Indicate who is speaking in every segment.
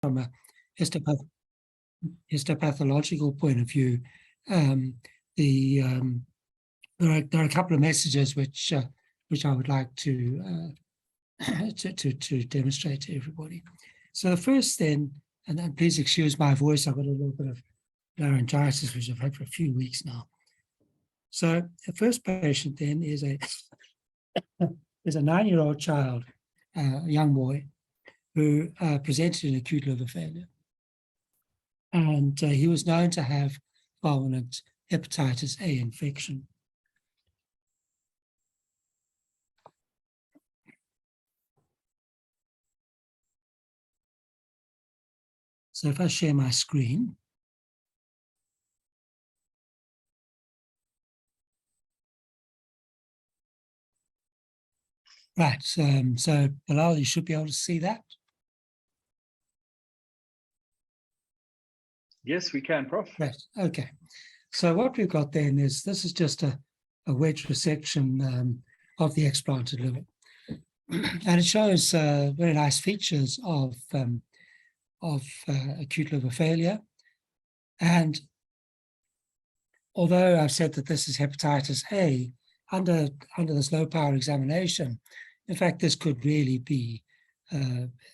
Speaker 1: from a histopathological point of view, there are a couple of messages which I would like to demonstrate to everybody. So the first then, and please excuse my voice, I've got a little bit of laryngitis, which I've had for a few weeks now. So the first patient then is a 9-year-old child, a young boy, who presented in acute liver failure. And he was known to have fulminant hepatitis A infection. So if I share my screen. Right, so Bilal, you should be able to see that.
Speaker 2: Yes, we can, Prof.
Speaker 1: Right, okay. So what we've got then is, this is just a wedge resection of the explanted liver. And it shows very nice features of acute liver failure. And although I've said that this is hepatitis A, under this low power examination, in fact, this could really be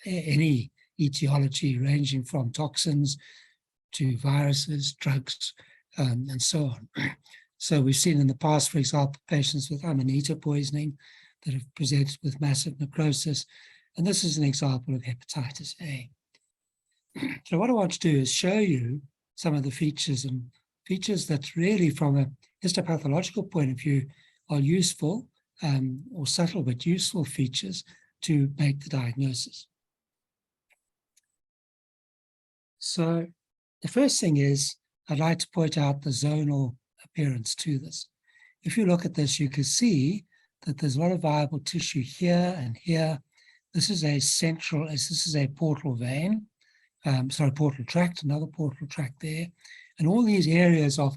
Speaker 1: any etiology ranging from toxins to viruses, drugs, and so on. So we've seen in the past, for example, patients with amanita poisoning that have presented with massive necrosis. And this is an example of hepatitis A. So what I want to do is show you some of the features, and features that really, from a histopathological point of view, are useful or subtle but useful features to make the diagnosis. So the first thing is, I'd like to point out the zonal appearance to this. If you look at this, you can see that there's a lot of viable tissue here and here. This is a central, this is a portal vein, portal tract, another portal tract there. And all these areas of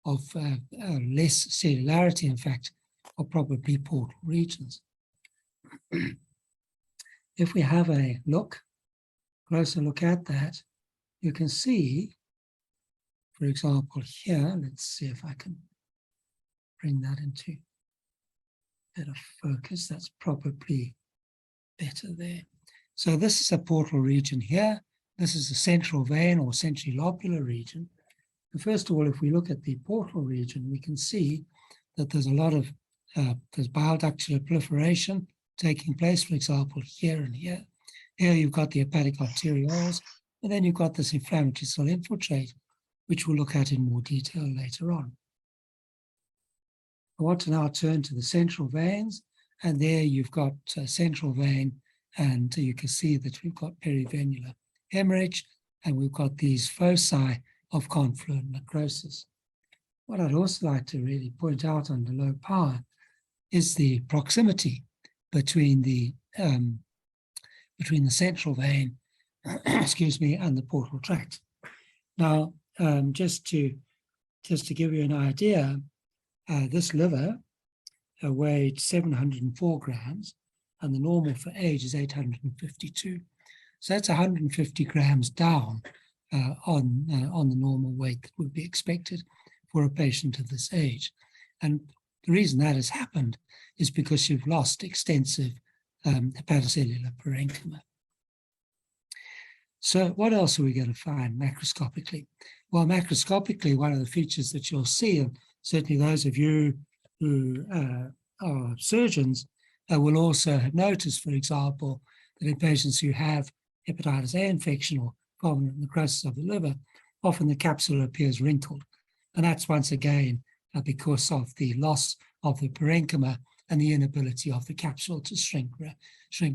Speaker 1: less cellularity, in fact, are probably portal regions. If we have a closer look at that, you can see, for example, here, let's see if I can bring that into a bit of focus. That's probably better there. So this is a portal region here. This is a central vein or centrally lobular region. And first of all, if we look at the portal region, we can see that there's a lot of there's bile ductular proliferation taking place, for example, here and here. Here you've got the hepatic arterioles, and then you've got this inflammatory cell infiltrate, which we'll look at in more detail later on. I want to now turn to the central veins, and there you've got a central vein, and you can see that we've got perivenular hemorrhage, and we've got these foci of confluent necrosis. What I'd also like to really point out under low power is the proximity between the central vein, excuse me, and the portal tract. Now, just to give you an idea, this liver weighed 704 grams, and the normal for age is 852. So that's 150 grams down on the normal weight that would be expected for a patient of this age. And the reason that has happened is because you've lost extensive hepatocellular parenchyma. So what else are we going to find macroscopically? Well, macroscopically, one of the features that you'll see, and certainly those of you who are surgeons will also have noticed, for example, that in patients who have hepatitis A infection or fulminant necrosis of the liver, often the capsule appears wrinkled. And that's once again because of the loss of the parenchyma and the inability of the capsule to shrink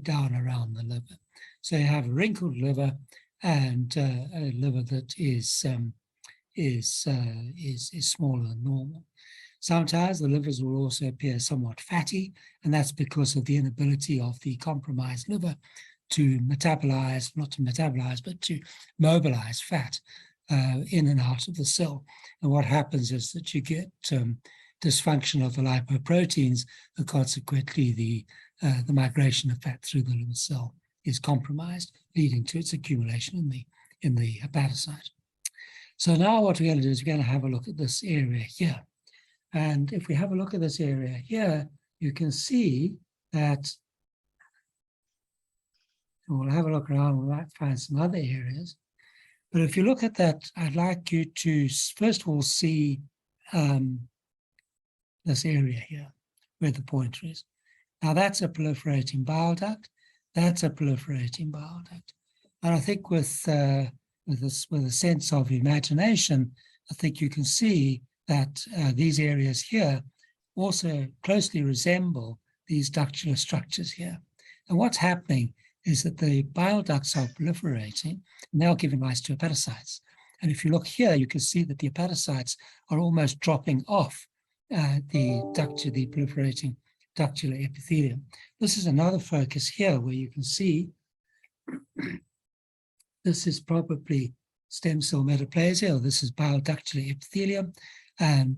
Speaker 1: down around the liver. So you have a wrinkled liver and a liver that is smaller than normal. Sometimes the livers will also appear somewhat fatty, and that's because of the inability of the compromised liver to metabolize, not to metabolize, but to mobilize fat in and out of the cell. And what happens is that you get dysfunction of the lipoproteins, and consequently the migration of fat through the liver cell is compromised, leading to its accumulation in the hepatocyte. So now what we're going to do is we're going to have a look at this area here. And if we have a look at this area here, you can see that, and we'll have a look around, we might find some other areas. But if you look at that, I'd like you to first of all see this area here, where the pointer is. Now that's a proliferating bile duct, that's a proliferating bile duct. And I think with a sense of imagination, I think you can see that these areas here also closely resemble these ductular structures here. And what's happening is that the bile ducts are proliferating, and they're giving rise to hepatocytes. And if you look here, you can see that the hepatocytes are almost dropping off the proliferating ductular epithelium. This is another focus here where you can see this is probably stem cell metaplasia, or this is bile ductular epithelium, and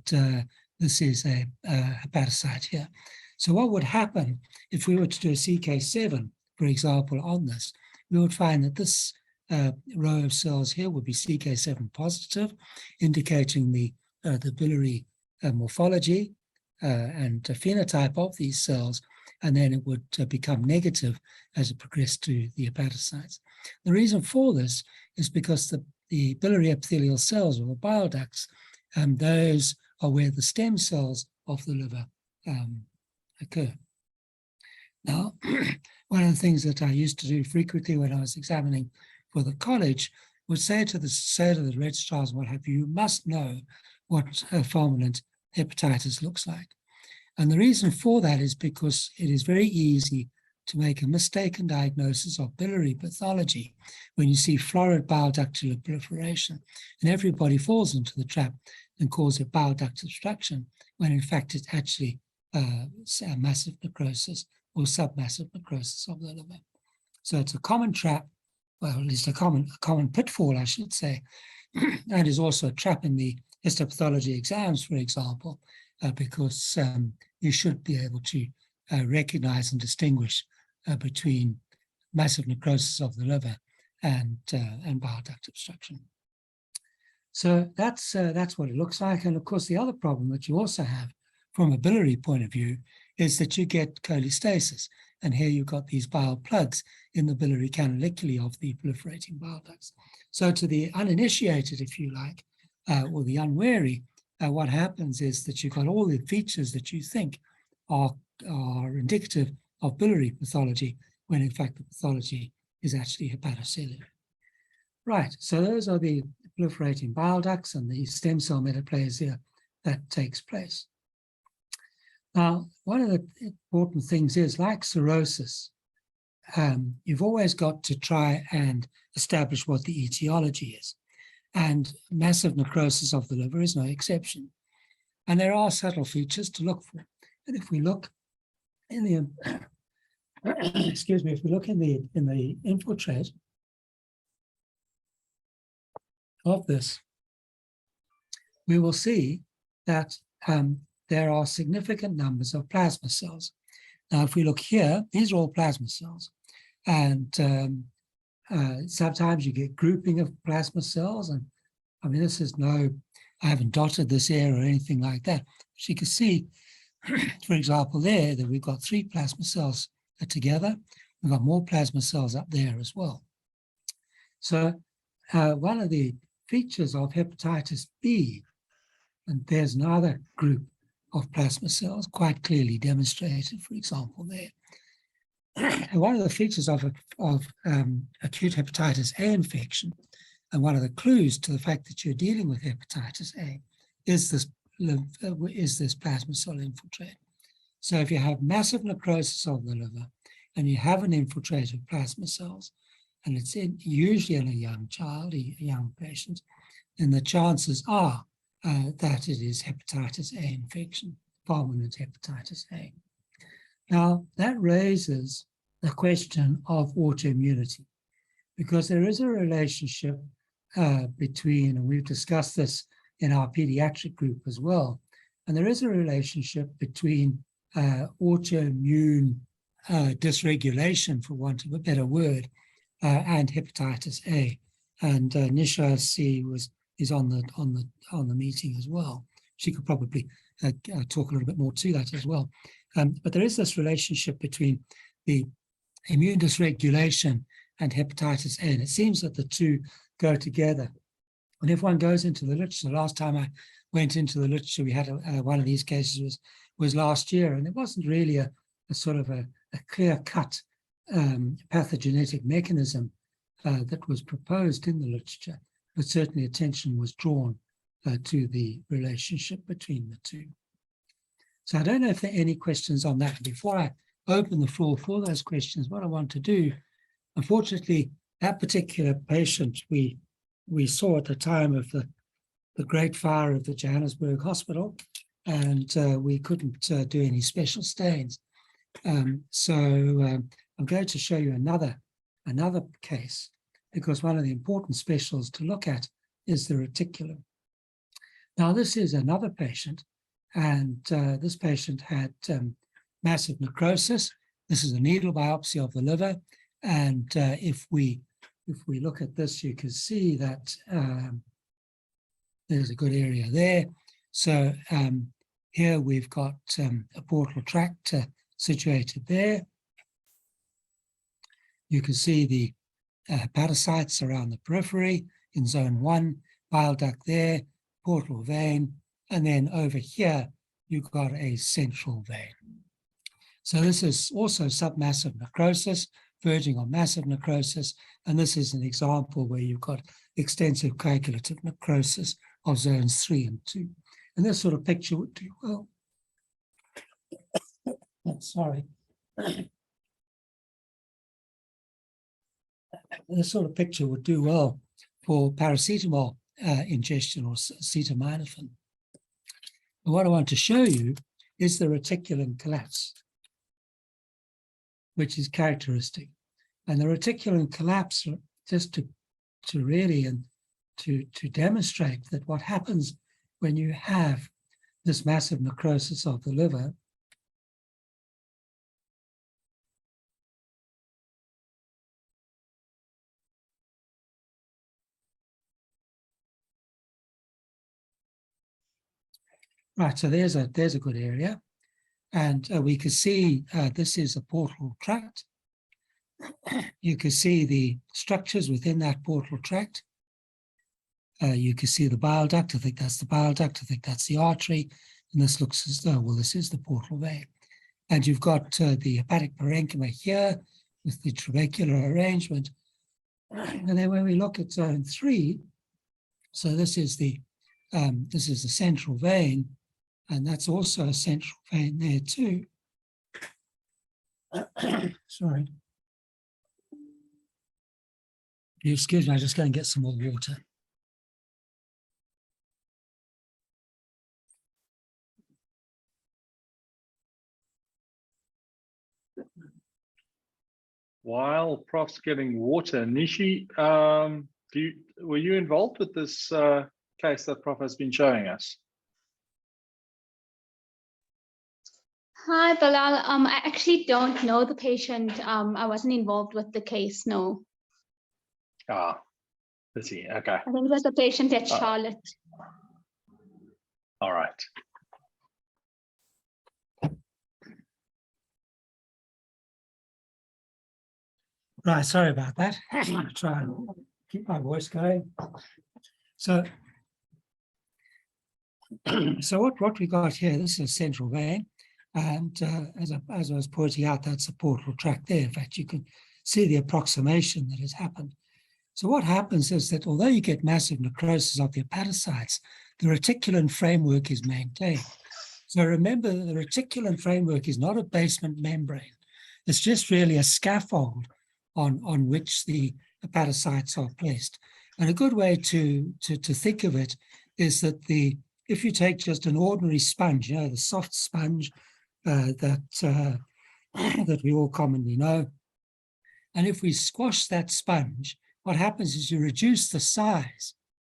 Speaker 1: this is a hepatocyte here. So what would happen if we were to do a CK7, for example, on this? We would find that this row of cells here would be CK7 positive, indicating the biliary morphology and phenotype of these cells, and then it would become negative as it progressed to the hepatocytes. The reason for this is because the biliary epithelial cells, or the bile ducts, those are where the stem cells of the liver occur. Now, one of the things that I used to do frequently when I was examining for the college would say to the registrars and what have you, you must know what fulminant hepatitis looks like. And the reason for that is because it is very easy to make a mistaken diagnosis of biliary pathology when you see florid bile ductular proliferation, and everybody falls into the trap and calls it bile duct obstruction, when in fact it's actually massive necrosis or submassive necrosis of the liver. So it's a common trap, well, at least a common pitfall, I should say, and is also a trap in the histopathology exams, for example, because you should be able to recognize and distinguish between massive necrosis of the liver and bile duct obstruction. So that's what it looks like. And of course, the other problem that you also have from a biliary point of view is that you get cholestasis. And here you've got these bile plugs in the biliary canaliculi of the proliferating bile ducts. So to the uninitiated, if you like, or the unwary, what happens is that you've got all the features that you think are indicative of biliary pathology, when in fact the pathology is actually hepatocellular. Right, so those are the proliferating bile ducts and the stem cell metaplasia that takes place. Now, one of the important things is, like cirrhosis, you've always got to try and establish what the etiology is. And massive necrosis of the liver is no exception. And there are subtle features to look for. And if we look in the, excuse me, if we look in the infiltrate of this, we will see that there are significant numbers of plasma cells. Now, if we look here, these are all plasma cells. And sometimes you get grouping of plasma cells. And I mean, this is I haven't dotted this here or anything like that. But you can see, for example, there that we've got 3 plasma cells together. We've got more plasma cells up there as well. So one of the features of hepatitis B, and there's another group of plasma cells quite clearly demonstrated, for example, there. And one of the features of acute hepatitis A infection, and one of the clues to the fact that you're dealing with hepatitis A, is this plasma cell infiltrate. So if you have massive necrosis of the liver and you have an infiltrate of plasma cells, and it's usually in a young child, a young patient, then the chances are that it is hepatitis A infection, fulminant hepatitis A. Now, that raises the question of autoimmunity, because there is a relationship between, and we've discussed this in our pediatric group as well, and there is a relationship between autoimmune dysregulation, for want of a better word, and hepatitis A. And Nisha, I see, is on the meeting as well. She could probably talk a little bit more to that as well. But there is this relationship between the immune dysregulation and hepatitis A, and it seems that the two go together. And if one goes into the literature, the last time I went into the literature, we had one of these cases was last year, and it wasn't really a sort of a clear-cut pathogenetic mechanism that was proposed in the literature, but certainly attention was drawn to the relationship between the two. So I don't know if there are any questions on that. Before I open the floor for those questions, what I want to do, unfortunately, that particular patient we saw at the time of the Great Fire of the Johannesburg Hospital, and we couldn't do any special stains. So I'm going to show you another case, because one of the important specials to look at is the reticulum. Now, this is another patient, and this patient had massive necrosis. This is a needle biopsy of the liver, and if we look at this, you can see that there's a good area there. So here we've got a portal tract situated there. You can see the hepatocytes around the periphery in zone 1, bile duct there, portal vein, and then over here you've got a central vein. So this is also submassive necrosis, verging on massive necrosis, and this is an example where you've got extensive coagulative necrosis of zones 3 and 2. And this sort of picture would do well. Sorry. This sort of picture would do well for paracetamol ingestion or acetaminophen. And what I want to show you is the reticulum collapse, which is characteristic. And the reticulum collapse, just to really and to demonstrate that what happens when you have this massive necrosis of the liver, right, so there's a good area. And we can see this is a portal tract. You can see the structures within that portal tract. You can see the bile duct. I think that's the bile duct. I think that's the artery. And this looks as though, well, this is the portal vein. And you've got the hepatic parenchyma here with the trabecular arrangement. And then when we look at zone 3, so this is the central vein, and that's also a central vein there too. Sorry. Excuse me, I'm just going to get some more water.
Speaker 2: While Prof's getting water, Nishi, were you involved with this case that Prof has been showing us?
Speaker 3: Hi, Bilal. I actually don't know the patient. I wasn't involved with the case, no.
Speaker 2: Ah, let's see. Okay.
Speaker 3: I think it was a patient at Charlotte.
Speaker 2: All right.
Speaker 1: Right, sorry about that. I'm going to try and keep my voice going. So what we got here, this is a central vein, and as I was pointing out, that's a portal tract there. In fact, you can see the approximation that has happened. So what happens is that although you get massive necrosis of the hepatocytes, the reticulum framework is maintained. So remember, the reticulum framework is not a basement membrane. It's just really a scaffold on which the hepatocytes are placed. And a good way to think of it is that if you take just an ordinary sponge, the soft sponge that we all commonly know, and if we squash that sponge, what happens is you reduce the size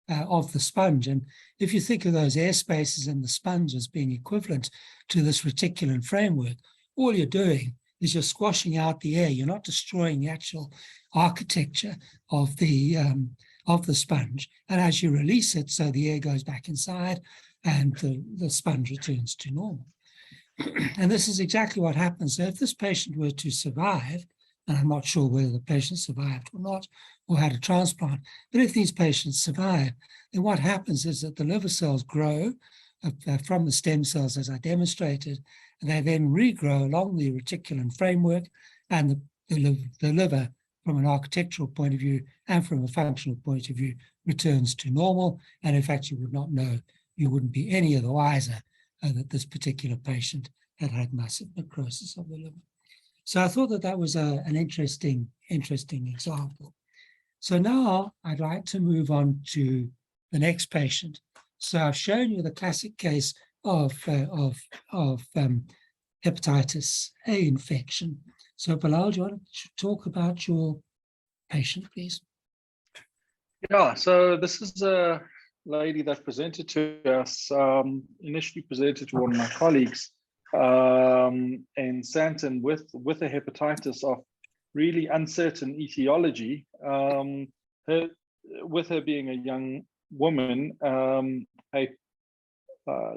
Speaker 1: of the sponge. And if you think of those air spaces in the sponge as being equivalent to this reticulum framework, all you're doing is you're squashing out the air. You're not destroying the actual architecture of the sponge. And as you release it, so the air goes back inside and the sponge returns to normal. And this is exactly what happens. So if this patient were to survive, and I'm not sure whether the patient survived or not, or had a transplant, but if these patients survive, then what happens is that the liver cells grow from the stem cells, as I demonstrated, and they then regrow along the reticulum framework, and the liver, from an architectural point of view and from a functional point of view, returns to normal. And in fact, you would not know, you wouldn't be any of the wiser that this particular patient had massive necrosis of the liver. So I thought that was an interesting example. So now I'd like to move on to the next patient. So I've shown you the classic case of hepatitis A infection. So Bilal, do you want to talk about your patient, please?
Speaker 2: Yeah, so this is a lady that presented to us, initially presented to one of my colleagues in Santon with a hepatitis of really uncertain etiology. With her being a young woman,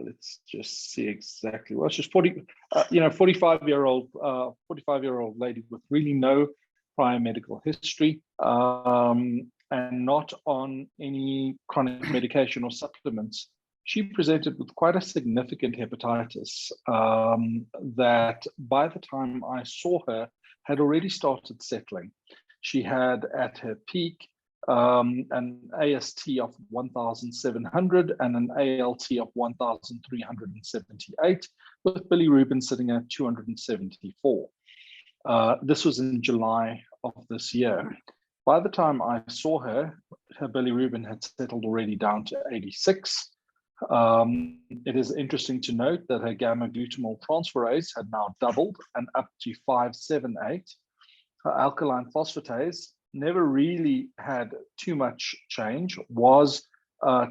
Speaker 2: let's just see exactly. Well, she's 45-year-old lady with really no prior medical history, and not on any chronic medication or supplements. She presented with quite a significant hepatitis that by the time I saw her had already started settling. She had at her peak an AST of 1,700 and an ALT of 1,378, with bilirubin sitting at 274. This was in July of this year. By the time I saw her, her bilirubin had settled already down to 86. It is interesting to note that her gamma-glutamyl transferase had now doubled and up to 578. Her alkaline phosphatase never really had too much change, was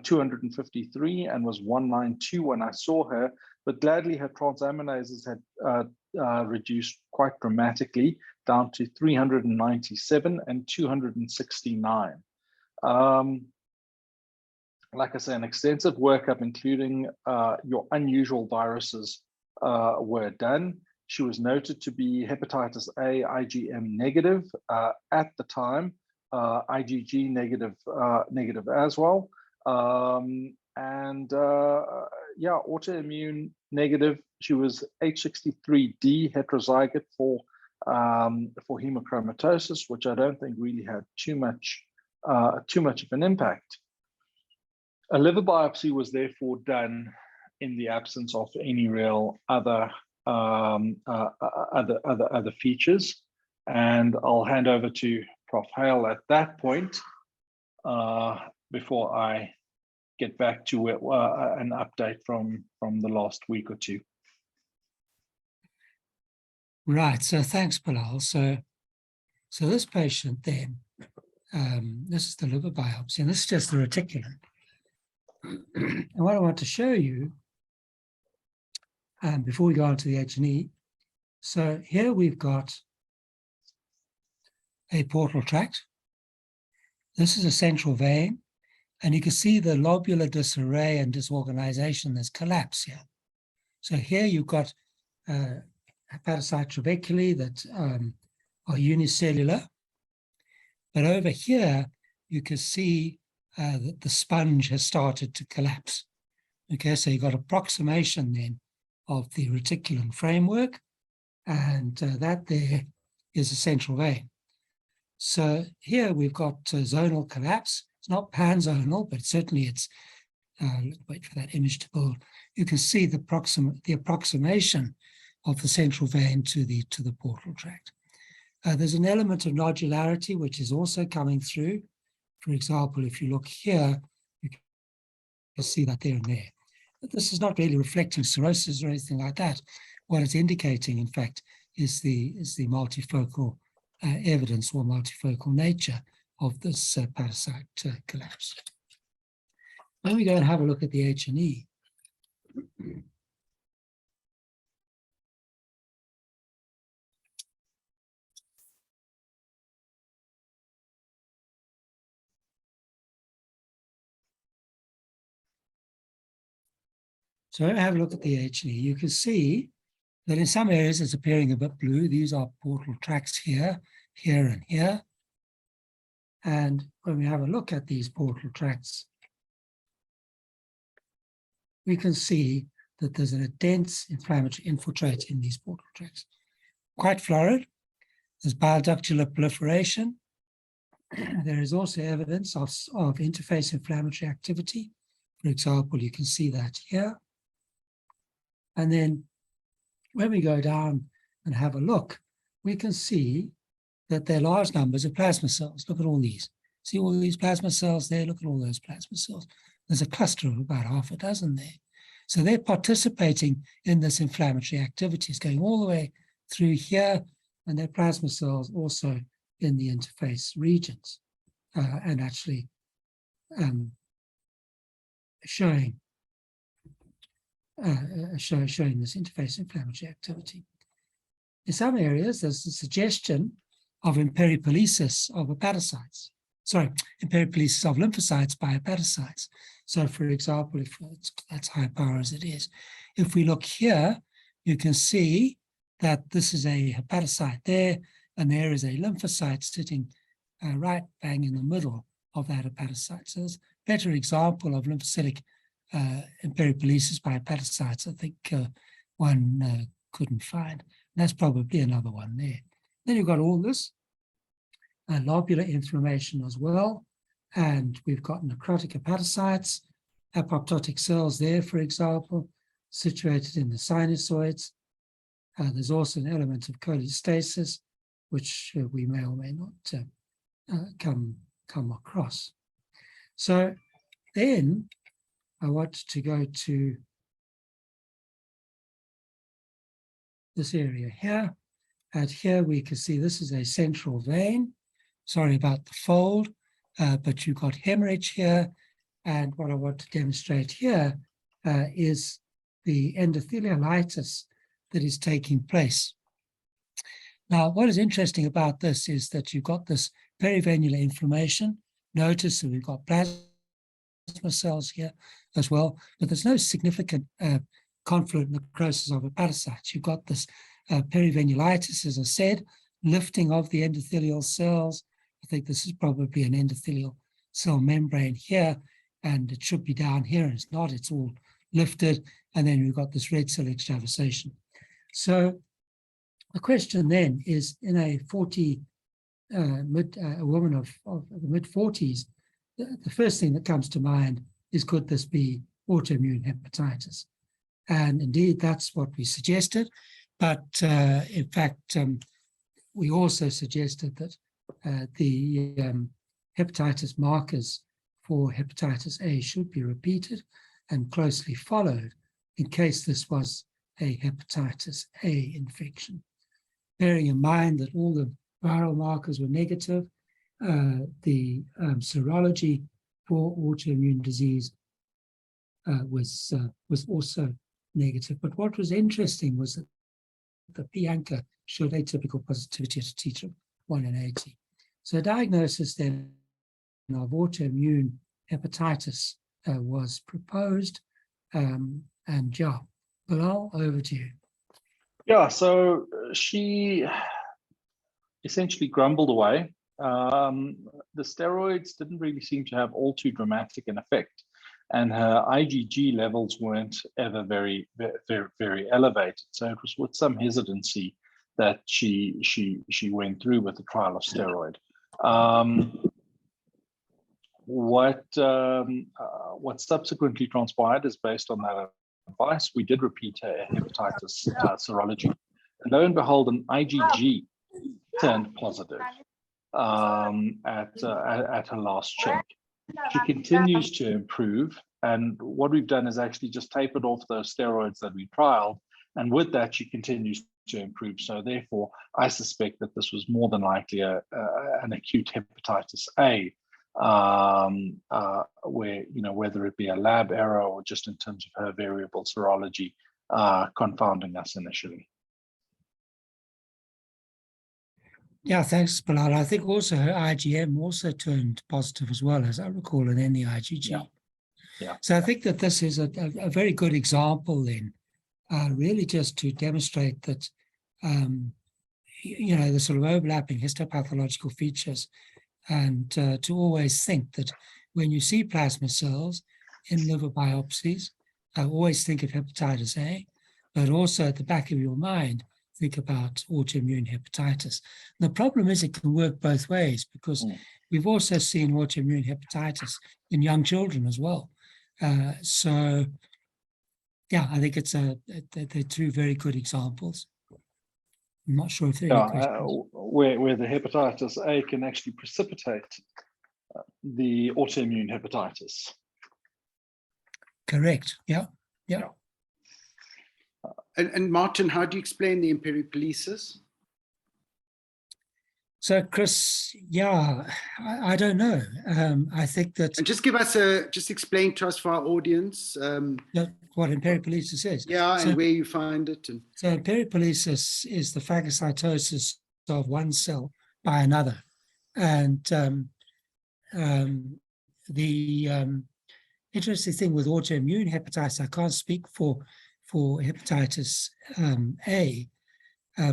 Speaker 2: 253 and was 192 when I saw her, but gladly her transaminases had reduced quite dramatically down to 397 and 269. Like I say, an extensive workup, including your unusual viruses, were done. She was noted to be hepatitis A IgM negative at the time, IgG negative as well, yeah, autoimmune negative. She was H63D heterozygote for hemochromatosis, which I don't think really had too much of an impact. A liver biopsy was therefore done in the absence of any real other features, and I'll hand over to Prof. Hale at that point before I get back to an update from the last week or two.
Speaker 1: Right. So thanks, Bilal. So this patient then, this is the liver biopsy, and this is just the reticulum. And what I want to show you before we go on to the H&E, so here we've got a portal tract. This is a central vein, and you can see the lobular disarray and disorganization. There's collapse here. So here you've got hepatocyte trabeculae that are unicellular, but over here you can see that the sponge has started to collapse. Okay, so you've got approximation then of the reticulum framework, and that there is a central vein. So here we've got zonal collapse. It's not panzonal, but certainly it's, wait for that image to build. You can see the approximation of the central vein to the portal tract. There's an element of nodularity, which is also coming through. For example, if you look here, you can see that there and there. But this is not really reflecting cirrhosis or anything like that. What it's indicating, in fact, is the multifocal evidence or multifocal nature of this hepatocyte collapse. When we go and have a look at the H&E, So have a look at the H&E. You can see that in some areas it's appearing a bit blue. These are portal tracts here, here, and here. And when we have a look at these portal tracts, we can see that there's a dense inflammatory infiltrate in these portal tracts. Quite florid. There's bile ductular proliferation. There is also evidence of interface inflammatory activity. For example, you can see that here. And then when we go down and have a look, we can see that there are large numbers of plasma cells. Look at all these. See all these plasma cells there? Look at all those plasma cells. There's a cluster of about half a dozen there. So they're participating in this inflammatory activity. It's going all the way through here, and their plasma cells also in the interface regions, and actually showing this interface inflammatory activity. In some areas, there's a suggestion of imperipolesis of hepatocytes. Imperipolesis of lymphocytes by hepatocytes. So, for example, if that's high power as it is, if we look here, you can see that this is a hepatocyte there, and there is a lymphocyte sitting right bang in the middle of that hepatocyte. So it's a better example of lymphocytic imperipolesis by hepatocytes, I think one couldn't find. And that's probably another one there. Then you've got all this lobular inflammation as well, and we've got necrotic hepatocytes, apoptotic cells there, for example, situated in the sinusoids. There's also an element of cholestasis, which we may or may not come across. So then I want to go to this area here, and here we can see this is a central vein. Sorry about the fold, but you've got hemorrhage here, and what I want to demonstrate here is the endothelialitis that is taking place. Now, what is interesting about this is that you've got this perivenular inflammation. Notice that we've got plasma cells here as well, but there's no significant confluent necrosis of hepatocytes. You've got this perivenulitis, as I said, lifting of the endothelial cells. I think this is probably an endothelial cell membrane here, and it should be down here, and it's not, it's all lifted, and then we've got this red cell extravasation. So the question then is, in a woman of the mid-40s, the first thing that comes to mind is, could this be autoimmune hepatitis? And indeed, that's what we suggested. But in fact, we also suggested that the hepatitis markers for hepatitis A should be repeated and closely followed in case this was a hepatitis A infection. Bearing in mind that all the viral markers were negative, the serology for autoimmune disease was also negative. But what was interesting was that the P-ANCHOR showed atypical positivity at a titer of 1 in 80. So a diagnosis then of autoimmune hepatitis was proposed. And yeah, Bilal, over to you.
Speaker 2: Yeah, so she essentially grumbled away. The steroids didn't really seem to have all too dramatic an effect, and her IgG levels weren't ever very, very, very elevated. So it was with some hesitancy that she went through with the trial of steroid. What subsequently transpired is based on that advice. We did repeat a hepatitis serology, and lo and behold, an IgG turned positive at her last check. She continues to improve, and what we've done is actually just tapered off those steroids that we trialed, and with that she continues to improve. So therefore, I suspect that this was more than likely an acute hepatitis A, where, you know, whether it be a lab error or just in terms of her variable serology confounding us initially.
Speaker 1: Yeah, thanks, Bilal. I think also her IgM also turned positive as well, as I recall, and then the IgG.
Speaker 2: Yeah. Yeah.
Speaker 1: So I think that this is a very good example then, really just to demonstrate that, the sort of overlapping histopathological features, and to always think that when you see plasma cells in liver biopsies, always think of hepatitis A, but also at the back of your mind, think about autoimmune hepatitis. And the problem is it can work both ways, because we've also seen autoimmune hepatitis in young children as well. So, yeah, I think they're two very good examples. I'm not sure if there are any questions.
Speaker 2: Where the hepatitis A can actually precipitate the autoimmune hepatitis.
Speaker 1: Correct. Yeah.
Speaker 4: And Martin, how do you explain the imperipolesis?
Speaker 1: So, Chris, yeah, I don't know. I think that.
Speaker 4: And just explain to us for our audience.
Speaker 1: What imperipolesis is.
Speaker 4: Yeah, and where you find it.
Speaker 1: So imperipolesis is the phagocytosis of one cell by another. And the interesting thing with autoimmune hepatitis, I can't speak for hepatitis A,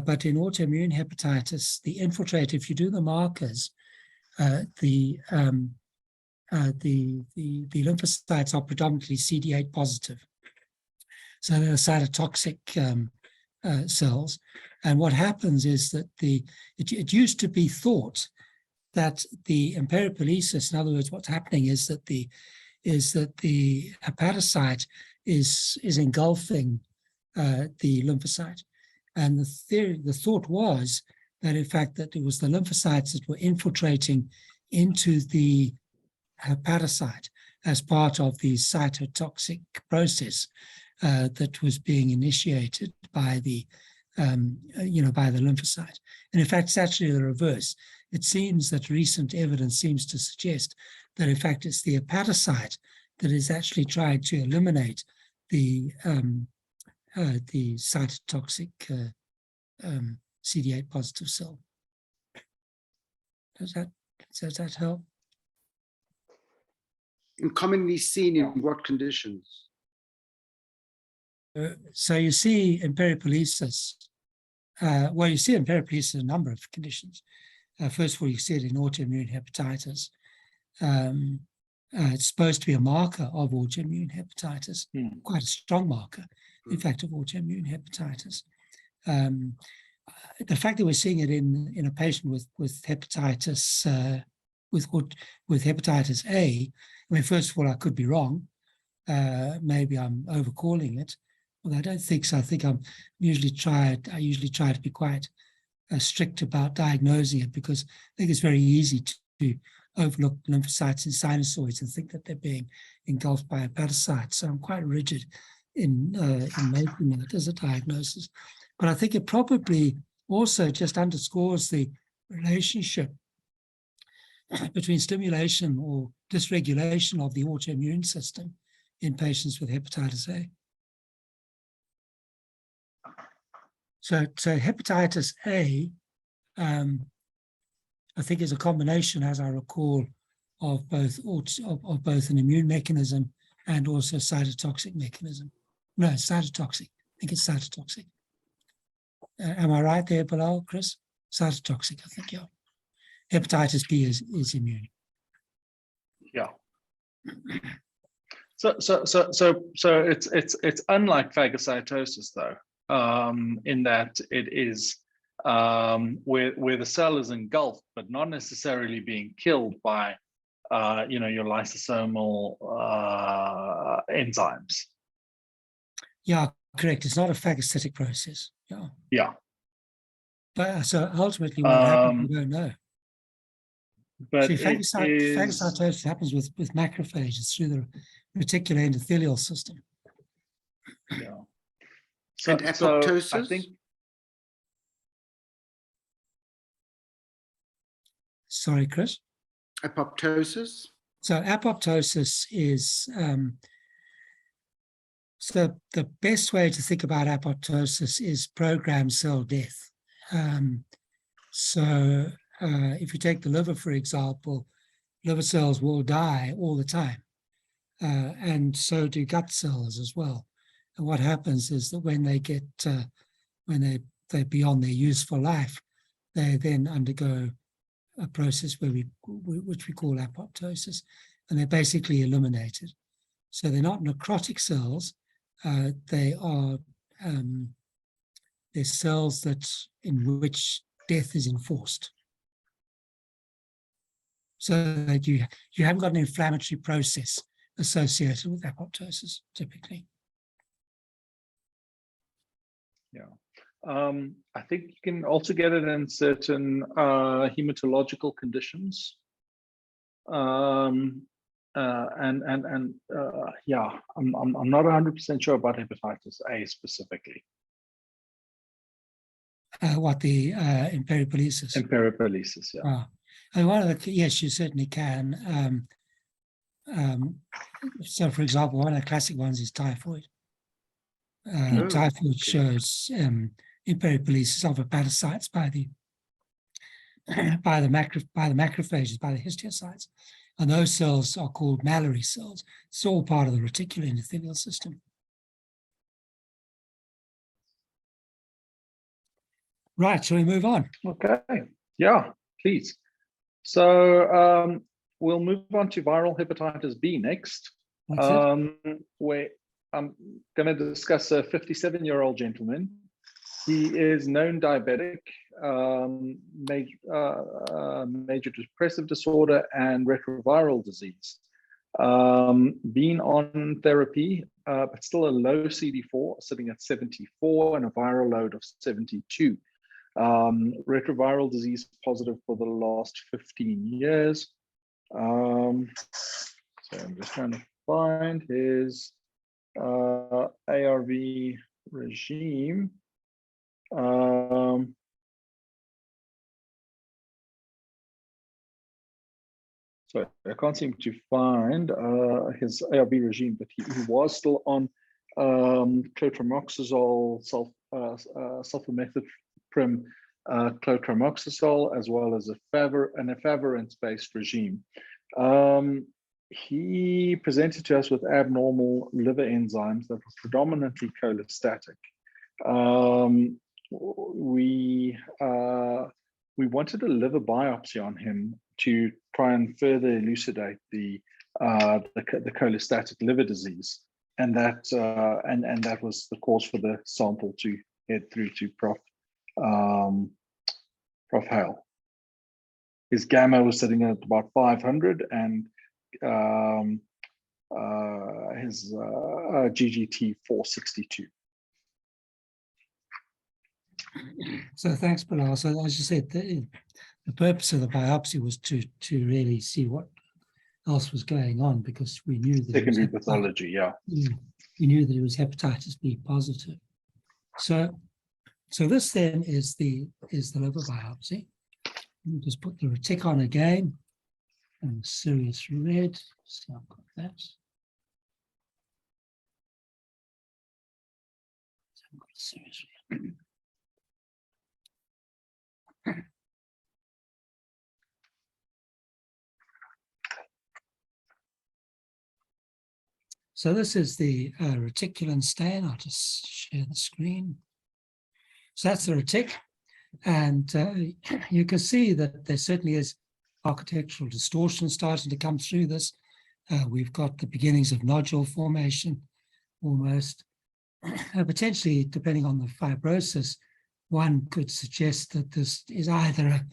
Speaker 1: but in autoimmune hepatitis, the infiltrate, if you do the markers, the lymphocytes are predominantly CD8 positive. So they're cytotoxic cells. And what happens is that it used to be thought that the imperipolesis, in other words, what's happening is that the hepatocyte is engulfing the lymphocyte. And the thought was that, in fact, that it was the lymphocytes that were infiltrating into the hepatocyte as part of the cytotoxic process that was being initiated by the lymphocyte. And in fact, it's actually the reverse. It seems that recent evidence seems to suggest that, in fact, it's the hepatocyte that is actually trying to eliminate the cytotoxic CD8 positive cell. Does that help?
Speaker 4: And commonly seen in what conditions?
Speaker 1: So you see imperipolesis. You see imperipolesis in a number of conditions. First of all, you see it in autoimmune hepatitis. It's supposed to be a marker of autoimmune hepatitis, quite a strong marker, in fact, of autoimmune hepatitis. The fact that we're seeing it in a patient with hepatitis, with hepatitis A, I mean, first of all, I could be wrong. Maybe I'm overcalling it. Well, I don't think so. I think I usually try to be quite strict about diagnosing it, because I think it's very easy to overlook lymphocytes and sinusoids and think that they're being engulfed by hepatocytes. So I'm quite rigid in making that as a diagnosis. But I think it probably also just underscores the relationship between stimulation or dysregulation of the autoimmune system in patients with hepatitis A. So hepatitis A, I think, is a combination, as I recall, of both an immune mechanism and also cytotoxic mechanism. No, cytotoxic. I think it's cytotoxic. Am I right there, Bilal, Chris? Cytotoxic, I think, yeah. Hepatitis B is immune.
Speaker 2: Yeah. So it's unlike phagocytosis, though, in that it is where the cell is engulfed, but not necessarily being killed by your lysosomal enzymes.
Speaker 1: Yeah, correct. It's not a phagocytic process. Yeah.
Speaker 2: Yeah.
Speaker 1: But so ultimately, what happens, we don't know.
Speaker 2: But
Speaker 1: see, phagocytosis happens with macrophages through the reticular endothelial system.
Speaker 2: Yeah.
Speaker 4: And apoptosis?
Speaker 2: So I think.
Speaker 1: Sorry, Chris.
Speaker 4: Apoptosis?
Speaker 1: So apoptosis is so the best way to think about apoptosis is programmed cell death. If you take the liver, for example, liver cells will die all the time. and so do gut cells as well. And what happens is that when they get, when they're beyond their useful life, they then undergo a process which we call apoptosis, and they're basically eliminated. So they're not necrotic cells, they are they're cells in which death is enforced. So that you haven't got an inflammatory process associated with apoptosis, typically.
Speaker 2: Yeah. I think you can also get it in certain hematological conditions. Yeah, I'm not 100% sure about hepatitis A specifically.
Speaker 1: What the imperipolesis?
Speaker 2: Imperipolesis, yeah.
Speaker 1: And one of the, yes, you certainly can. So, for example, one of the classic ones is typhoid. Typhoid shows imperipolesis of hepatocytes by the macrophages, by the histiocytes, and those cells are called Mallory cells. It's all part of the reticular endothelial system. Right, shall we move on?
Speaker 2: Okay, yeah, please. So we'll move on to viral hepatitis B next, where I'm going to discuss a 57-year-old gentleman. He is known diabetic, major depressive disorder, and retroviral disease. Been on therapy, but still a low CD4, sitting at 74, and a viral load of 72. Retroviral disease positive for the last 15 years. So I'm just trying to find his ARV regime. So I can't seem to find his ARV regime, but he was still on clotramoxazole, sulfamethoxam, clotramoxazole, as well as an efavirenz-based regime. He presented to us with abnormal liver enzymes that were predominantly cholestatic. We wanted a liver biopsy on him to try and further elucidate the cholestatic liver disease, and that was the cause for the sample to head through to Prof Hale. His gamma was sitting at about 500, and his GGT 462.
Speaker 1: So thanks, Bilal. So as you said, the purpose of the biopsy was to really see what else was going on, because we knew that
Speaker 2: secondary pathology, yeah.
Speaker 1: We knew that it was hepatitis B positive. So this then is the liver biopsy. We'll just put the retic on again, and serious red. So I've got that. So I've got serious red. So this is the reticulin stain. I'll just share the screen. So that's the retic, and you can see that there certainly is architectural distortion starting to come through this. We've got the beginnings of nodule formation, almost. Potentially, depending on the fibrosis, one could suggest that this is either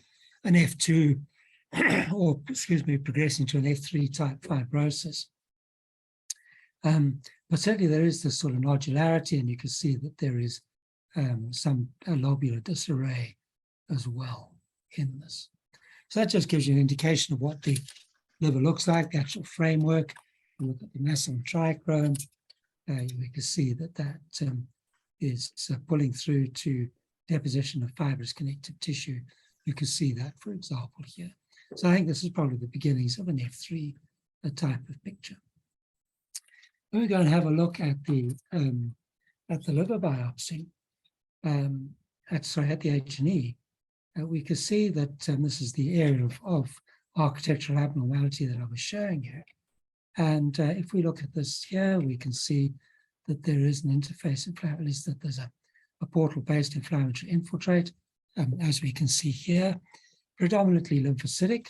Speaker 1: an F2 or, progressing to an F3 type fibrosis. But certainly there is this sort of nodularity, and you can see that there is some lobular disarray as well in this. So that just gives you an indication of what the liver looks like, the actual framework. You look at the masum trichrome, we can see that is pulling through to deposition of fibrous connective tissue. You can see that, for example, here. So I think this is probably the beginnings of an F3 type of picture. Then we're going to have a look at the liver biopsy, at the H&E. We can see that this is the area of architectural abnormality that I was showing you. And if we look at this here, we can see that there is an interface inflammatory, at least that there's a portal-based inflammatory infiltrate, as we can see here, predominantly lymphocytic.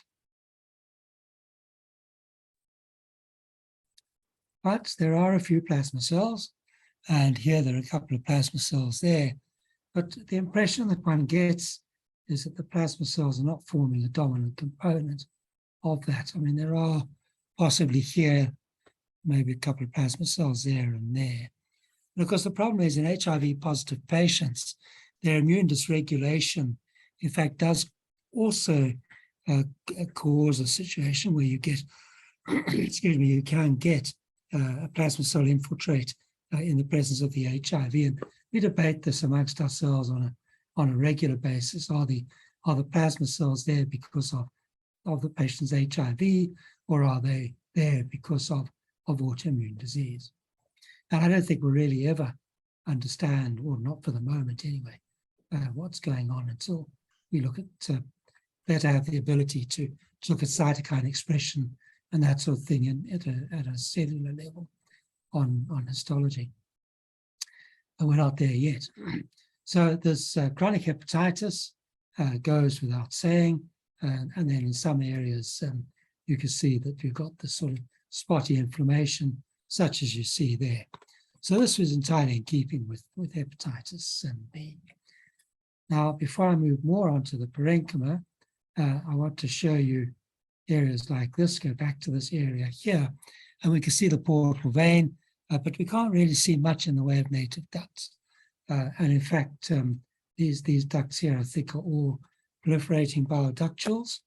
Speaker 1: But there are a few plasma cells, and here there are a couple of plasma cells there. But the impression that one gets is that the plasma cells are not forming a dominant component of that. I mean, there are possibly here, maybe a couple of plasma cells there and there. Because the problem is in HIV-positive patients, their immune dysregulation, in fact, does also cause a situation where you get, excuse me, you can get a plasma cell infiltrate in the presence of the HIV. And we debate this amongst ourselves on a regular basis. Are the plasma cells there because of the patient's HIV, or are they there because of autoimmune disease? And I don't think we'll really ever understand, or not for the moment anyway, what's going on until we look at better have the ability to look at cytokine expression and that sort of thing at a cellular level on histology. And we're not there yet. So this chronic hepatitis goes without saying, and then in some areas you can see that you've got this sort of spotty inflammation, such as you see there. So this was entirely in keeping with hepatitis B. Now, before I move more onto the parenchyma, I want to show you areas like this. Go back to this area here, and we can see the portal vein, but we can't really see much in the way of native ducts. And in fact, these ducts here, I think, are all proliferating bile ductules,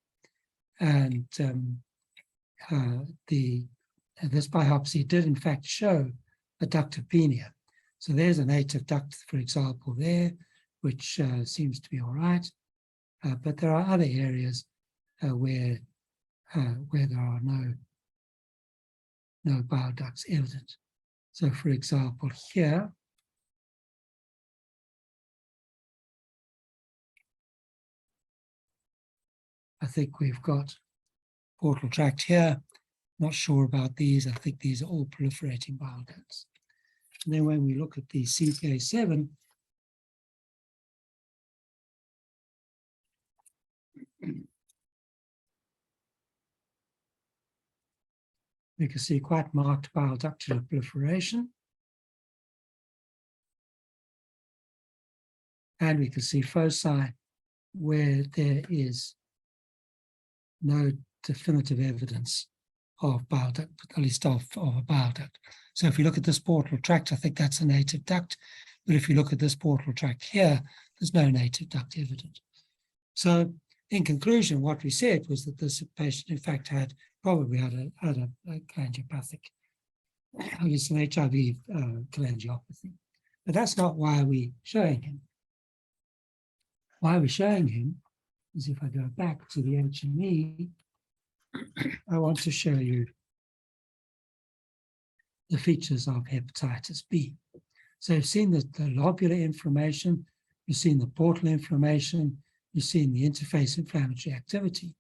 Speaker 1: and this biopsy did in fact show a ductopenia. So there's a native duct, for example, there, which seems to be all right. But there are other areas where there are no bile ducts evident. So, for example, here, I think we've got portal tract here. Not sure about these. I think these are all proliferating bile ducts. And then when we look at the CPA7, we can see quite marked bile ductular proliferation. And we can see foci where there is no definitive evidence of bile duct, at least of a bile duct. So if you look at this portal tract, I think that's a native duct. But if you look at this portal tract here, there's no native duct evident. So in conclusion, what we said was that this patient, in fact, probably had a cholangiopathic, I guess an HIV cholangiopathy. But that's not why we're showing him. Why we're showing him is, if I go back to the HME, I want to show you the features of hepatitis B. So you've seen the lobular inflammation, you've seen the portal inflammation, you've seen the interface inflammatory activity.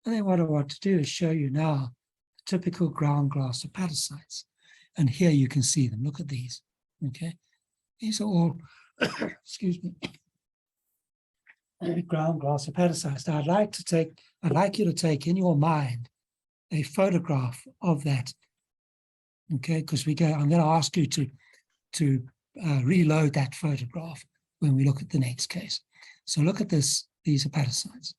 Speaker 1: And then what I want to do is show you now the typical ground glass hepatocytes. And here you can see them. Look at these. Okay. These are all, excuse me, ground glass hepatocytes. Now I'd like you to take in your mind a photograph of that. Okay, because I'm going to ask you to reload that photograph when we look at the next case. So look at these hepatocytes.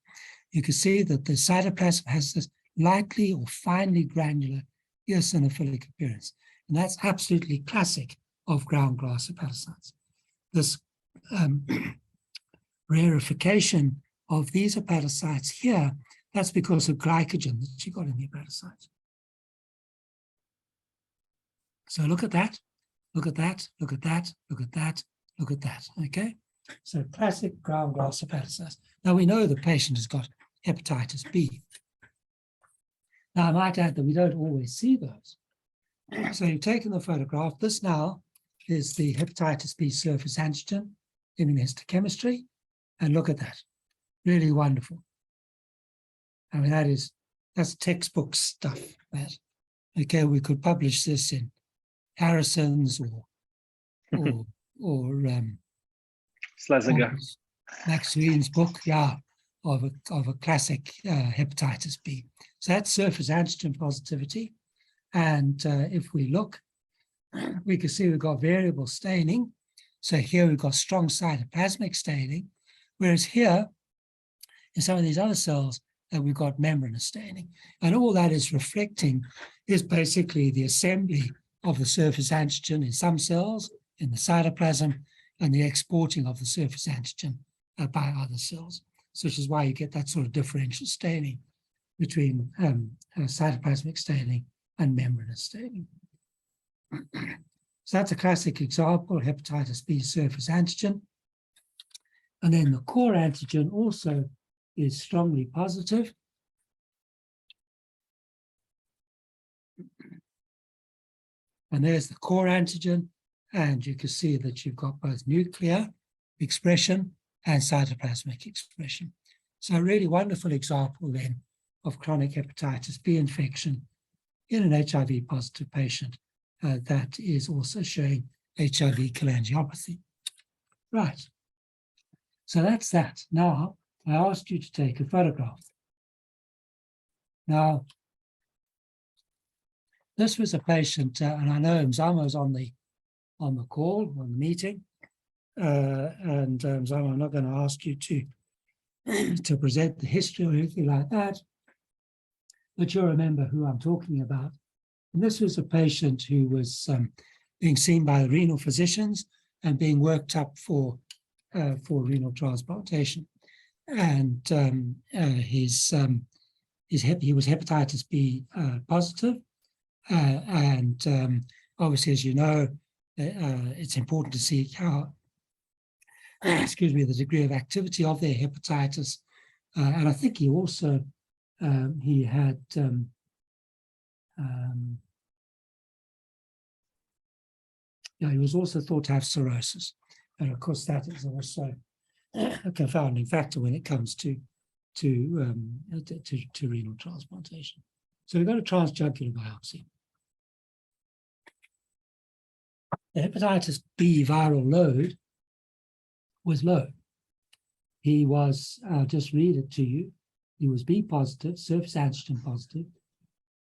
Speaker 1: You can see that the cytoplasm has this lightly or finely granular eosinophilic appearance. And that's absolutely classic of ground glass hepatocytes. This rarefication of these hepatocytes here, that's because of glycogen that you got in the hepatocytes. So look at that, look at that, look at that, look at that, look at that, okay? So classic ground glass hepatocytes. Now we know the patient has got hepatitis B. Now I might add that we don't always see those. So you've taken the photograph. This now is the hepatitis B surface antigen immunistochemistry. And look at that, really wonderful. I mean, that's textbook stuff, that. Okay, we could publish this in Harrison's or
Speaker 2: Slazenger.
Speaker 1: Max Green's book, of a classic hepatitis B. So that's surface antigen positivity. And if we look, we can see we've got variable staining. So here we've got strong cytoplasmic staining, whereas here in some of these other cells we've got membranous staining. And all that is reflecting is basically the assembly of the surface antigen in some cells, in the cytoplasm, and the exporting of the surface antigen by other cells, which is why you get that sort of differential staining between cytoplasmic staining and membranous staining. So that's a classic example, hepatitis B surface antigen. And then the core antigen also is strongly positive. And there's the core antigen, and you can see that you've got both nuclear expression and cytoplasmic expression. So a really wonderful example then of chronic hepatitis B infection in an HIV positive patient that is also showing HIV cholangiopathy. Right, so that's that. Now, I asked you to take a photograph. Now, this was a patient, and I know Mzama was on the call, on the meeting, and Mzama, I'm not going to ask you to present the history or anything like that, but you'll remember who I'm talking about. And this was a patient who was being seen by the renal physicians and being worked up for renal transplantation. And he was hepatitis B positive. And obviously, as you know, it's important to see how, the degree of activity of their hepatitis. And I think he also, he had, he was also thought to have cirrhosis. And of course, that is also a confounding factor when it comes to renal transplantation. So we've got a transjugular biopsy. The hepatitis B viral load was low. He was, I'll just read it to you. He was B positive, surface antigen positive,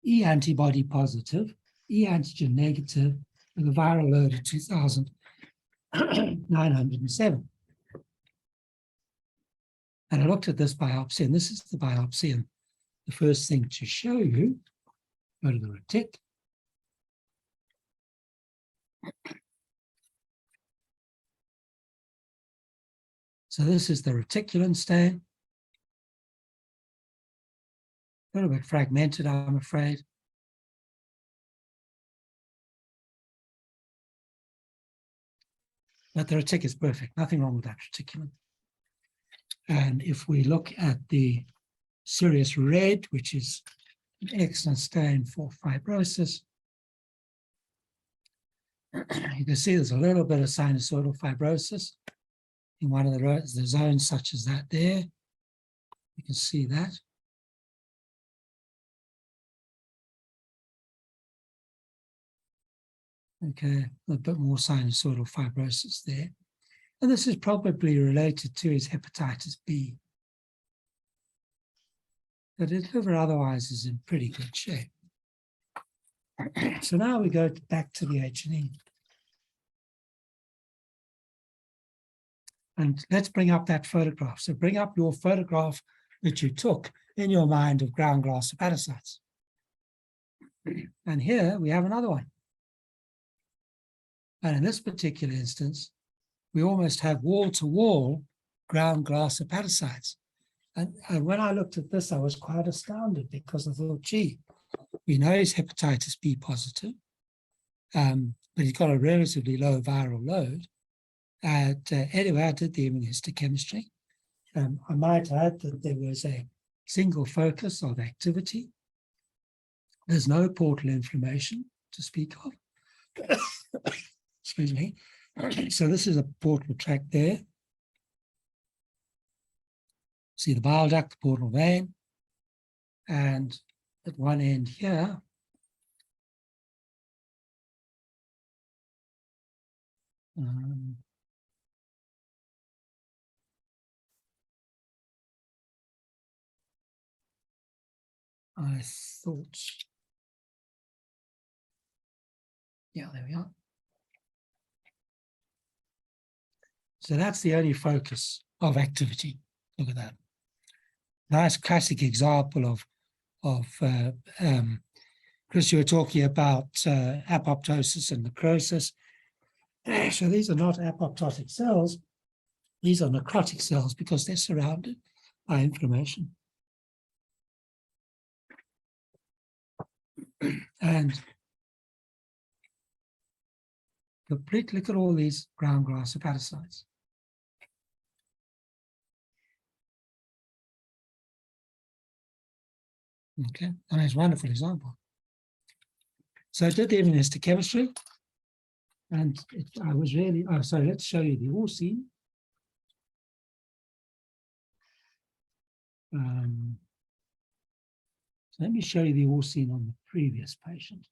Speaker 1: E antibody positive, E antigen negative, with a viral load of 2,907. And I looked at this biopsy, and this is the biopsy. And the first thing to show you, go to the retic. So this is the reticulum stain. A little bit fragmented, I'm afraid. But the retic is perfect, nothing wrong with that reticulum. And if we look at the serous red, which is an excellent stain for fibrosis, you can see there's a little bit of sinusoidal fibrosis in one of the zones such as that there. You can see that. Okay, a bit more sinusoidal fibrosis there. And this is probably related to his hepatitis B. But his liver otherwise is in pretty good shape. So now we go back to the H&E. And let's bring up that photograph. So bring up your photograph that you took in your mind of ground glass hepatocytes. And here we have another one. And in this particular instance, we almost have wall-to-wall ground glass hepatocytes. And when I looked at this, I was quite astounded because I thought, gee, we know he's hepatitis B positive, but he's got a relatively low viral load. And anyway, I did the imministochemistry. I might add that there was a single focus of activity. There's no portal inflammation to speak of. Excuse me. So this is a portal tract there. See the bile duct, the portal vein, and at one end here, I thought, yeah, there we are. So that's the only focus of activity. Look at that. Nice classic example of Chris, you were talking about apoptosis and necrosis. So these are not apoptotic cells. These are necrotic cells because they're surrounded by inflammation. And look at all these ground glass hepatocytes. Okay, and it's a wonderful example. So I did the imministochemistry, and I was really, so let's show you the ore scene. So let me show you the ore scene on the previous patient.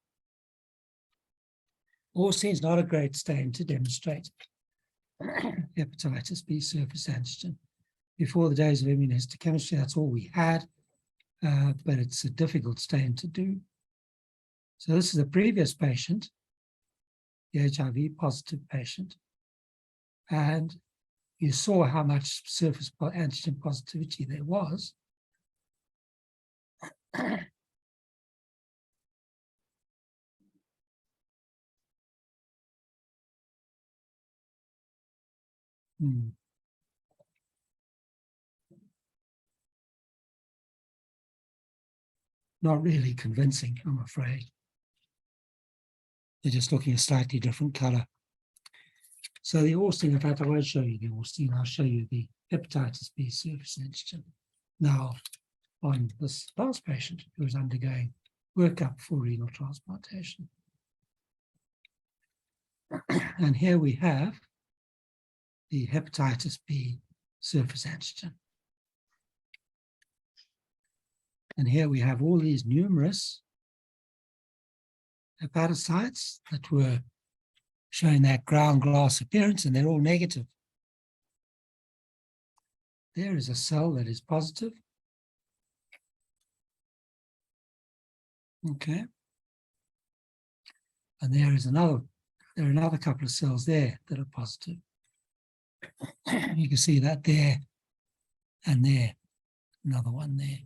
Speaker 1: Ore scene is not a great stain to demonstrate hepatitis B surface antigen. Before the days of immunistochemistry, that's all we had, but it's a difficult stain to do. So this is a previous patient, the HIV positive patient, and you saw how much surface antigen positivity there was. Not really convincing, I'm afraid. They're just looking a slightly different color. So the ore scene, in fact, I won't show you the ore scene, I'll show you the hepatitis B surface antigen. Now, on this last patient who is undergoing workup for renal transplantation. And here we have the hepatitis B surface antigen. And here we have all these numerous hepatocytes that were showing that ground glass appearance, and they're all negative. There is a cell that is positive. Okay. And there are another couple of cells there that are positive. You can see that there and there, another one there.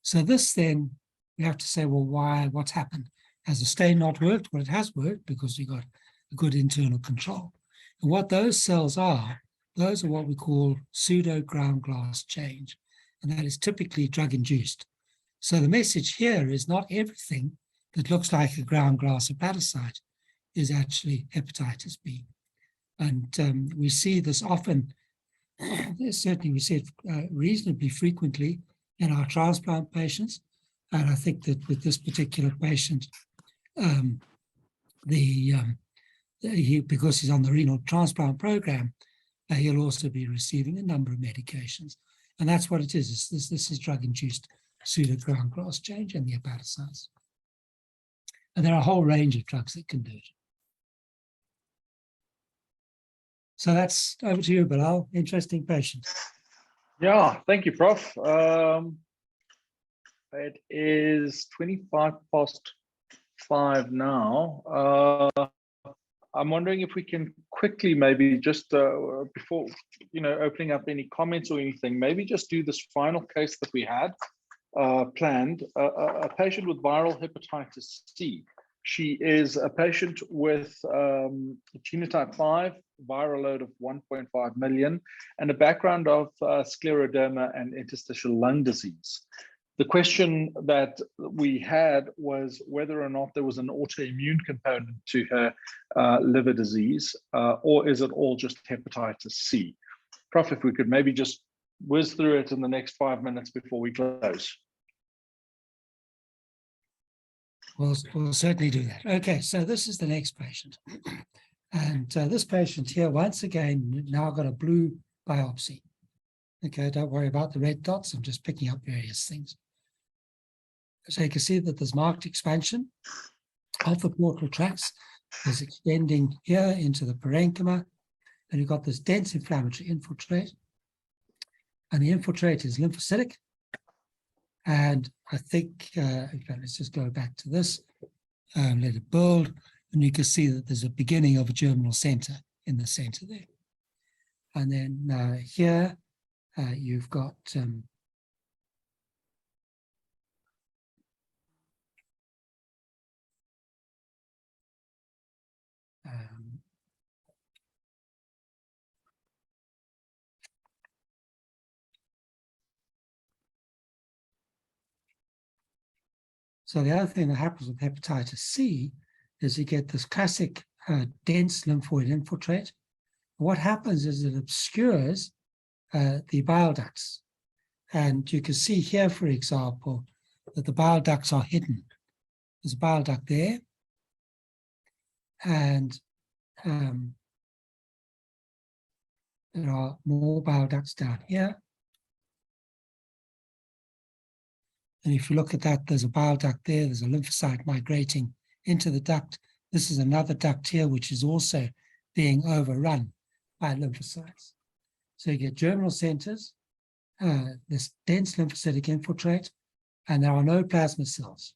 Speaker 1: So this then, we have to say, well, why, what's happened? Has the stain not worked? Well, it has worked because we got a good internal control. And what those cells are, those are what we call pseudo ground glass change. And that is typically drug induced. So the message here is not everything that looks like a ground glass hepatocyte is actually hepatitis B. And we see this often, certainly we see it reasonably frequently in our transplant patients. And I think that with this particular patient, because he's on the renal transplant program, he'll also be receiving a number of medications. And that's what it is. This is drug-induced pseudo-ground glass change in the hepatocytes. And there are a whole range of drugs that can do it. So that's over to you, Bilal. Interesting patient.
Speaker 2: Yeah, thank you, Prof. It is 5:25 now. I'm wondering if we can quickly, maybe just before opening up any comments or anything, maybe just do this final case that we had planned. A patient with viral hepatitis C. She is a patient with genotype 5, viral load of 1.5 million, and a background of scleroderma and interstitial lung disease. The question that we had was whether or not there was an autoimmune component to her liver disease, or is it all just hepatitis C? Prof, if we could maybe just whiz through it in the next 5 minutes before we close.
Speaker 1: We'll certainly do that. Okay, so this is the next patient. And this patient here, once again, now got a blue biopsy. Okay, don't worry about the red dots. I'm just picking up various things. So you can see that there's marked expansion of the portal tracts. is extending here into the parenchyma, and you've got this dense inflammatory infiltrate. And the infiltrate is lymphocytic. And I think, okay, let's just go back to this, let it build, and you can see that there's a beginning of a germinal center in the center there. And then here, you've got so the other thing that happens with hepatitis C is you get this classic dense lymphoid infiltrate. What happens is it obscures the bile ducts. And you can see here, for example, that the bile ducts are hidden. There's a bile duct there. And there are more bile ducts down here. And if you look at that, there's a bile duct there, there's a lymphocyte migrating into the duct. This is another duct here, which is also being overrun by lymphocytes. So you get germinal centers, this dense lymphocytic infiltrate, and there are no plasma cells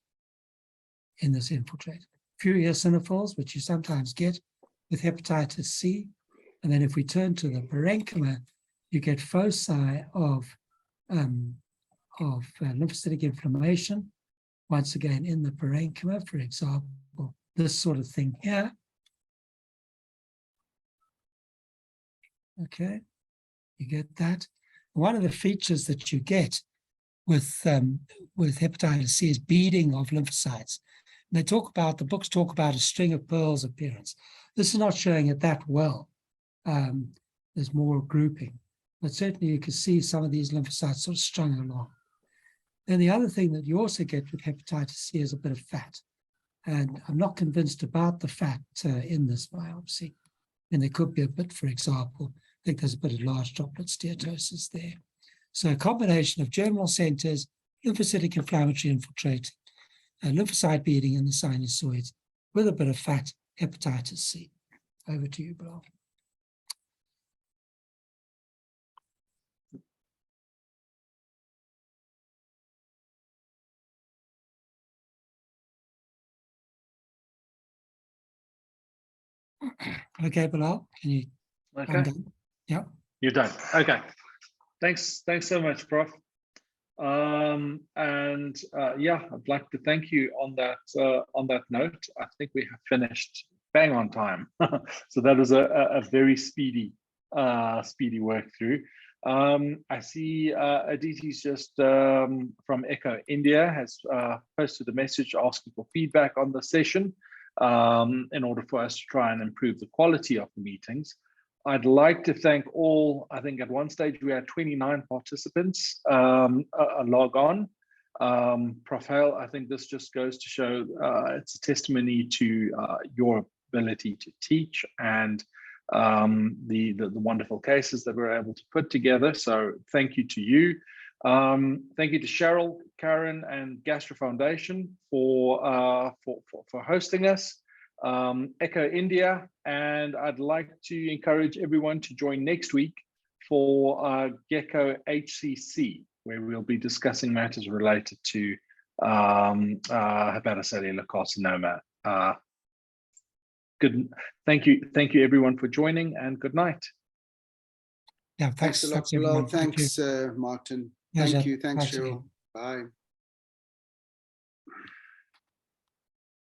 Speaker 1: in this infiltrate. Few eosinophils, which you sometimes get with hepatitis C. And then if we turn to the parenchyma, you get foci of lymphocytic inflammation, once again in the parenchyma, for example, this sort of thing here. Okay, you get that. One of the features that you get with hepatitis C is beading of lymphocytes. And they talk about, the books talk about a string of pearls appearance. This is not showing it that well. There's more grouping, but certainly you can see some of these lymphocytes sort of strung along. Then the other thing that you also get with hepatitis C is a bit of fat. And I'm not convinced about the fat in this biopsy. And there could be a bit, for example, I think there's a bit of large droplet steatosis there. So a combination of germinal centers, lymphocytic inflammatory infiltrate, lymphocyte beading in the sinusoids with a bit of fat, hepatitis C. Over to you, Bilal. Okay, Bilal, can you?
Speaker 2: Okay.
Speaker 1: Yeah.
Speaker 2: You're done. Okay. Thanks so much, Prof. Yeah, I'd like to thank you on that note. I think we have finished bang on time. So that was a very speedy work through. I see Aditi's just from Echo India has posted a message asking for feedback on the session in order for us to try and improve the quality of the meetings. I'd like to thank all, I think at one stage we had 29 participants log on. Prof. Hale, I think this just goes to show it's a testimony to your ability to teach and the wonderful cases that we're able to put together. So thank you to you. Thank you to Cheryl, Karen, and Gastro Foundation for hosting us. Echo India, and I'd like to encourage everyone to join next week for Gecko HCC, where we'll be discussing matters related to hepatocellular carcinoma. Good. Thank you everyone for joining, and good night.
Speaker 1: Yeah,
Speaker 4: Thanks a lot, Bilal. Thanks, Martin. Thank you. Thanks, Cheryl. Bye.